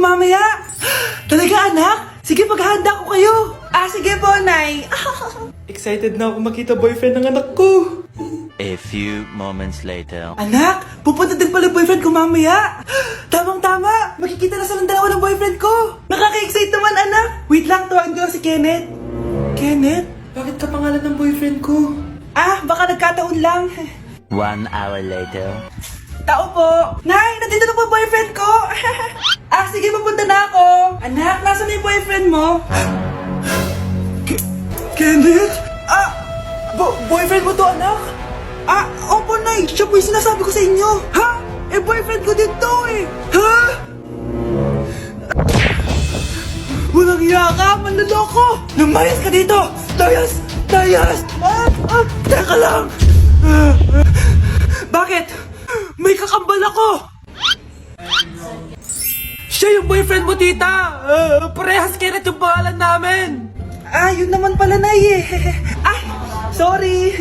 mamaya. Talaga, anak? Sige, paghahanda ko kayo. Sige po, Nay. Excited na ako makita boyfriend ng anak ko. A few moments later. Anak, pupunta din pala boyfriend ko mamaya. Tamang-tama, makikita na sa dalawa ng boyfriend ko. Nakaka-excite naman, anak. Wait lang, tawagin ko si Kenneth. Kenneth? Bakit ka pangalan ng boyfriend ko? Baka nagkataon lang. 1 hour later. Tao po. Nay, nandito na po boyfriend ko. Sige, papunta na ako. Anak, nasa na yung boyfriend mo? Kenneth? Boyfriend mo to, anak? Opo, Nay. Siya po yung sinasabi ko sa inyo. Ha? Boyfriend ko din to eh. Ha? Walang hiya ka, manloloko. Lumayas ka dito. Layas! Teka lang. Bakit? May kakambal ako. Siya yung boyfriend mo, tita. Parehas Kenneth yung pangalan namin. Yun naman pala, Nay eh. Sorry.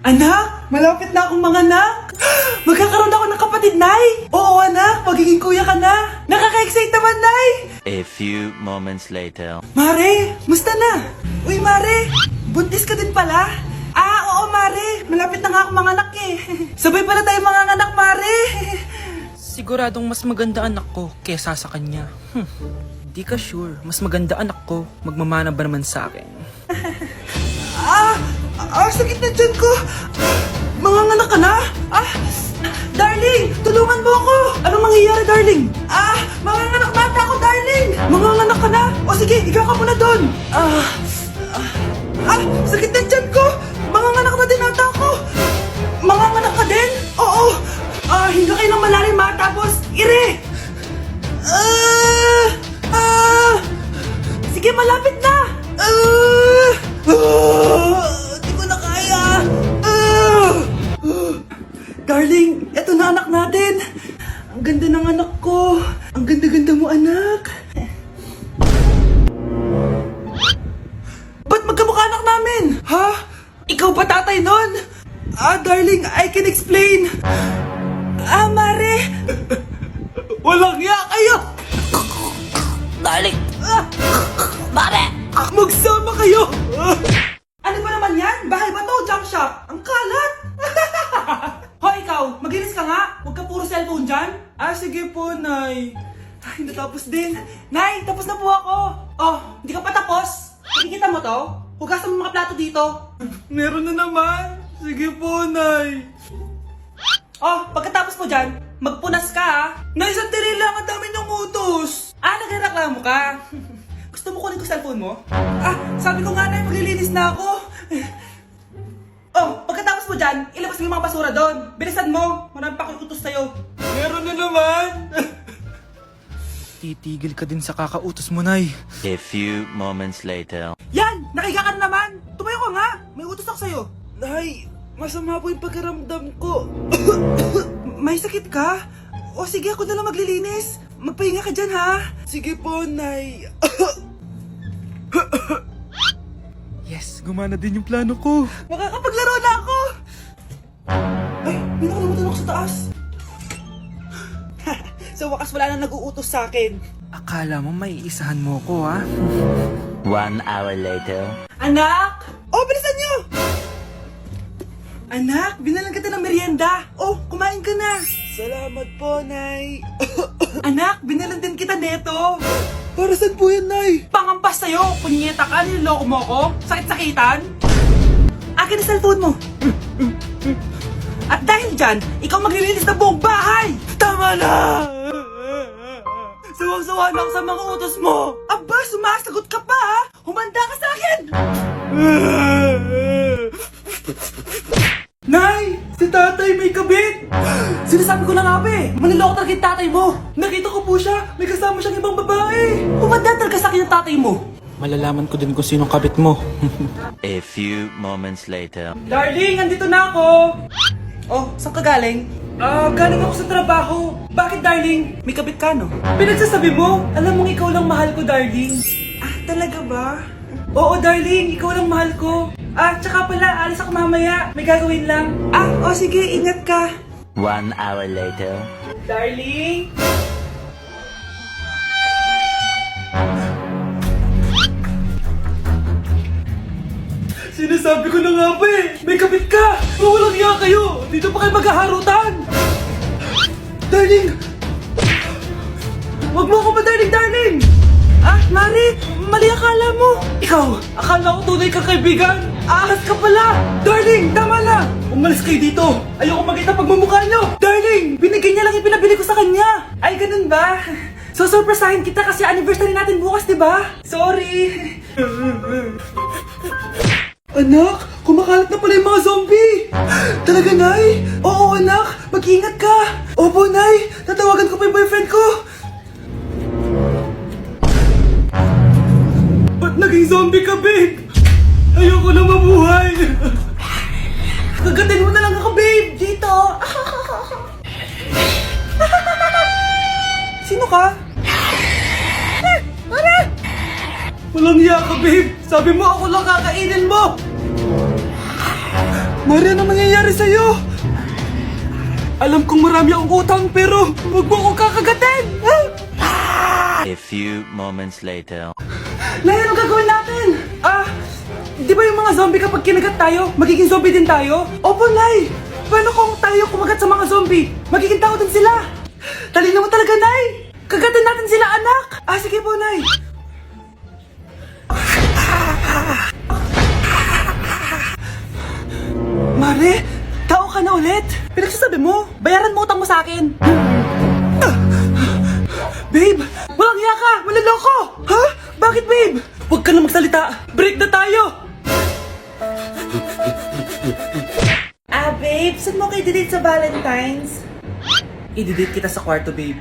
Anak, malapit na akong manganak. Magkakaroon ako ng kapatid, Nay. Oo, anak, magiging kuya ka na. Nakaka-excite naman, Nay. A few moments later. Mare, musta na? Uy, Mare, buntis ka din pala? Oo, Mare, malapit na nga akong manganak eh. Sabay pala tayo manganganak, Mare. Siguradong mas maganda anak ko kesa sa kanya. Di ka sure, mas maganda anak ko, magmamana ba naman sa akin? Sakit na dyan ko. Manganganak ka na? Darling, tulungan mo ako. Anong mangyayari, darling? Manganganak na ako, darling. Manganganak ka na? O sige, ikaw ka muna doon. Sakit na dyan ko. Manganganak na din ata ako. Manganganak ka din? Oo. Hinga kayo ng malalim ha, tapos ire. Sige, malapit na. Di ko na kaya. Darling, eto na anak natin. Ang ganda ng anak ko. Ang ganda-ganda mo, anak. Ba't magkamukha anak namin? Ha? Ikaw ba tatay nun? Darling, I can explain. Mare. Walang hiya kayo. Darling! Mare! Magsama kayo. Ano ba naman yan? Bahay ba to? Junk shop? Ang kalat. Ikaw, maglinis ka nga. Huwag ka puro cellphone dyan. Sige po, Nay. Natapos din. Nay, tapos na po ako. Hindi ka pa tapos? Nakikita mo to? Hugasan mo mga plato dito. Meron na naman. Sige po, Nay. Pagkatapos mo dyan, magpunas ka ha. Nay, sandali lang. Ang dami ng utos. Nagreklamo ka. Gusto mo kunin ko cellphone mo? Sabi ko nga, Nay, maglilinis na ako. Pagkatapos mo dyan, ilabas mo yung mga basura doon. Bilisan mo. Marami pa akong utos sa'yo. Meron na naman. Titigil ka din sa kakautos mo, Nay. A few moments later. Yan! Nakiga ka na naman! Tumayo ka nga! May utos ako sa'yo. Nay, masama po yung pagkaramdam ko. May sakit ka? Sige, ako na lang maglilinis. Magpahinga ka dyan, ha? Sige po, Nay. Yes, gumana din yung plano ko. Makakapaglaro na ako! May nakalimutan ako sa taas. Sa wakas wala na nag-uutos sa akin. Akala mo may isahan mo ko, ha? 1 hour later. Anak! Bilisan niyo! Anak, binalan kita ng merienda. Kumain ka na. Salamat po, Nay. Anak, binalan din kita neto. Para saan po yan, Nay? Pangampas sa'yo. Punyeta ka, niloloko mo ko. Sakit-sakitan. Akin ang cellphone mo. At dahil dyan, ikaw maglilinis ng buong bahay. Tama na! Sawang-sawa na ako sa mga utos mo. Sumasagot ka pa ha? Humanda ka sa akin! Nay! Si tatay may kabit! Sinasabi ko na nga ba maniloko talaga yung tatay mo! Nakita ko po siya! May kasama siyang ibang babae! Humanda talaga sa akin yung tatay mo! Malalaman ko din kung sinong kabit mo. A few moments later. Darling, andito na ako! Saan ka galing? Galing ako sa trabaho. Bakit, darling? May kabit ka, no? Pinagsasabi mo? Alam mong ikaw lang mahal ko, darling. Talaga ba? Oo, darling. Ikaw lang mahal ko. Tsaka pala, alis ako mamaya. May gagawin lang. Sige, ingat ka. 1 hour later. Darling? Sinasabi ko na nga ba eh. May kapit ka. Walang iya kayo. Dito pa kayo maghaharutan. Darling! Huwag mo ako darling, darling! Ah, Mari! Mali akala mo! Ikaw, akala ko tunay kang kaibigan! Ahas ka pala! Darling, tama na! Umalis kayo dito! Ayoko makita pagmumukha nyo! Darling! Binigay niya lang yung pinabili ko sa kanya! Ay, ganun ba? So, surpresahin kita kasi anniversary natin bukas, diba? Sorry! Anak, kumakalat na pala yung mga zombie! Talaga, Nay? Oo, anak! Mag-ingat ka! Opo, Nay! Tatawagan ko pa yung boyfriend ko! Ba't naging zombie ka, babe? Ayoko na mabuhay! Kagatin mo na lang ako, babe! Dito! Sino ka? Walang hiya ka, babe! Sabi mo ako lang kakainin mo! Mari, ano mangyayari sa'yo? Alam kong marami akong utang pero huwag mo akong kakagatin! A few moments later. Nay, ano gagawin natin? Di ba yung mga zombie kapag kinagat tayo, magiging zombie din tayo? Opo, Nay! Paano kung tayo kumagat sa mga zombie? Magiging tao din sila! Talino mo talaga, Nay! Kagatin natin sila, anak! Sige po, Nay! Mare, tao ka na ulit? Pinagsasabi mo, bayaran mo utang mo sa akin. Babe, walang hiya ka! Maloloko! Ha? Bakit, babe? Huwag ka na magsalita! Break na tayo! Babe, saan mo kayo delete sa Valentine's? I-delete kita sa kwarto, babe.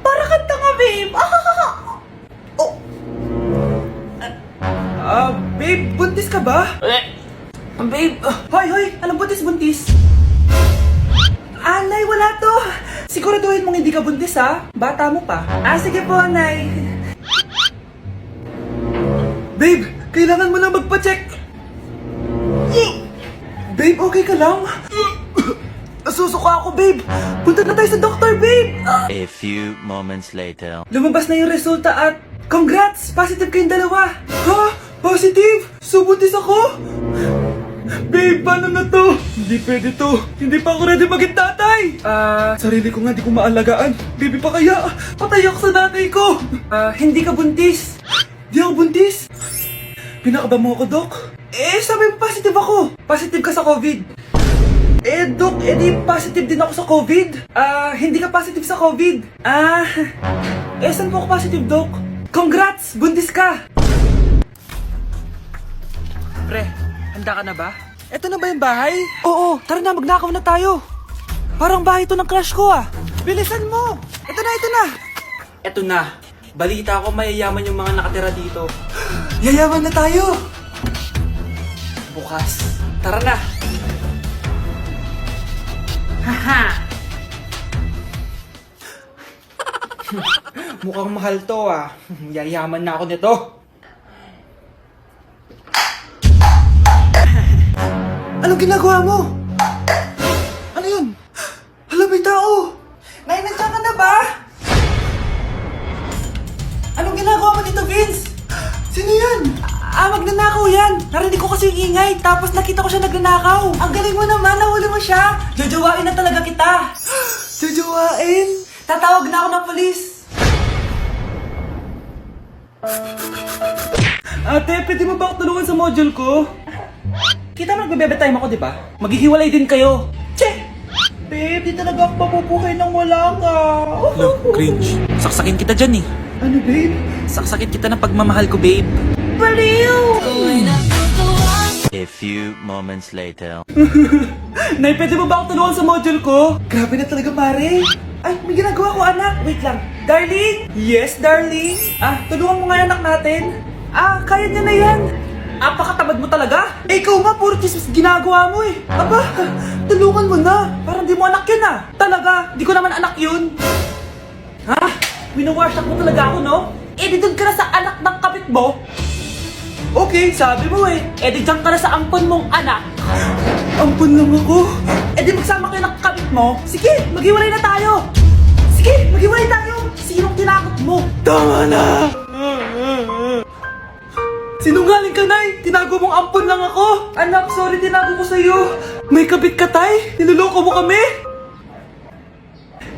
Para kang tanga, babe! Oh. Babe, buntis ka ba? Babe, hoy, anong buntis? Nay, wala to. Siguraduhin mong hindi ka buntis, ha? Bata mo pa. Sige po, Nay. Babe, kailangan mo na magpa-check. Babe, okay ka lang? Nasusuka ako, babe. Punta na tayo sa doktor, babe. A few moments later. Lumabas na yung resulta at congrats! Positive kayong dalawa. Ha? Positive? So, buntis ako? Babe, paano na to? Hindi pwede to. Hindi pa ako ready maging tatay. Sarili ko nga di ko maalagaan. Baby pa kaya? Patay ako sa nanay ko. Hindi ka buntis. Di ako buntis? Pinakaba mo ako, Dok? Sabi mo positive ako. Positive ka sa COVID. Dok, di positive din ako sa COVID. Hindi ka positive sa COVID. Saan po ako positive, Dok? Congrats! Buntis ka! Pre, handa ka na ba? Eto na ba yung bahay? Oo, tara na, magnakaw na tayo. Parang bahay to ng crush ko Bilisan mo! Ito na! Eto na. Balita ko mayayaman yung mga nakatira dito. Yayaman na tayo! Bukas. Tara na! Haha! Mukhang mahal to Yayaman na ako nito. Anong ginagawa mo? Ano yun? Hala, may tao! Nay, nandiyan ka na ba? Anong ginagawa mo dito, Vince? Sino yan? Magnanakaw yan! Narinig ko kasi yung ingay, tapos nakita ko siya nagnanakaw. Ang galing mo naman, nahuli mo siya. Jojowain na talaga kita. Jojowain? Tatawag na ako ng polis. Ate, pwede mo ba ako tulungan sa module ko? Kita mo nagbebebe time ako, di ba? Maghihiwalay din kayo. Che! Babe, di talaga ako mapupuhay nang wala ka. Cringe. Saksakin kita dyan eh. Ano, babe? Saksakin kita ng pagmamahal ko, babe. Baliw! A few moments later. Nay, pwede mo ba ako tulungan sa module ko? Grabe na talaga, pare. Ay, may ginagawa ko, anak. Wait lang. Darling? Yes, darling? Tulungan mo nga yung anak natin. Kaya niya na yan. Apakatamad mo talaga. Ikaw nga, puro chismis ginagawa mo eh. Aba, tulungan mo na. Parang di mo anak yun Talaga, di ko naman anak yun. Winawash up mo talaga ako, no? Di doon ka na sa anak ng kapit mo. Okay, sabi mo di dyan ka na sa ampon mong anak. Ampon lang ako? Di magsama kayo ng kapit mo. Sige, maghiwalay na tayo. Sige, maghiwalay tayo. Sinong tinakot mo? Tama na! Sinungaling ka, Nay! Tinago mong ampon lang ako! Anak, sorry, tinago ko sa'yo! May kabit ka, Tay? Niloloko mo kami?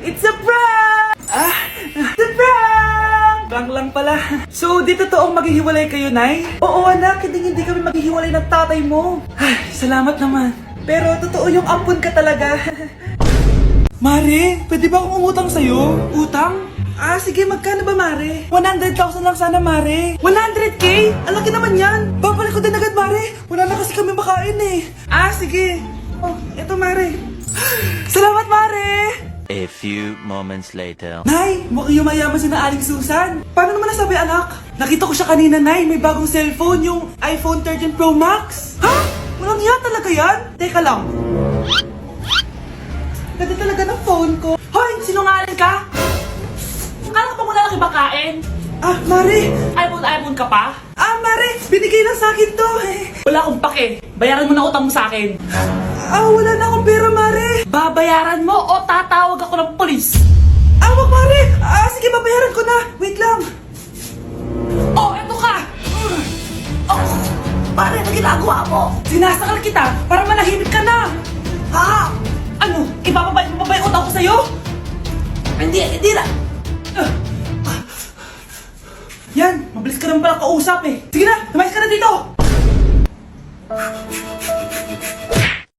It's a prank! It's a prank! Prank lang pala. So, di totoong maghihiwalay kayo, Nay? Oo, anak, hindi kami maghihiwalay ng tatay mo. Ay, salamat naman. Pero totoo yung ampon ka talaga. Mare, pwede ba akong umutang sa'yo? Utang? Sige, magkano ba, Mare? 100,000 lang sana, Mare. 100K? Ang laki naman yan. Babalik ko din agad, Mare. Wala na kasi kami makain eh. Sige. Oh, eto, Mare. Salamat, Mare. A few moments later. Nay, mukhang yumayaman si na Aling Susan. Paano naman nasabi, anak? Nakita ko siya kanina, Nay. May bagong cellphone, yung iPhone 13 Pro Max. Ha? Walang iya talaga yan? Teka lang. Ganda talaga ng phone ko. Hoy, sinungaling ka? Akala ko pa muna lang ibakain. Mare. iPhone ka pa? Mare, binigay lang sa akin to. Wala akong pake. Bayaran mo na utang mo sa akin. Wala na akong pera, Mare. Babayaran mo o tatawag ako ng polis? Wag, Mare. Sige, babayaran ko na. Wait lang. Eto ka! Mare, na ginagawa mo? Sinasakal kita para manahimik ka na. Ano? Ipapabay mo ba yung utang ko sa'yo? Hindi na. Yan, mabilis ka naman pala kausap eh. Sige na, lumayas ka na dito.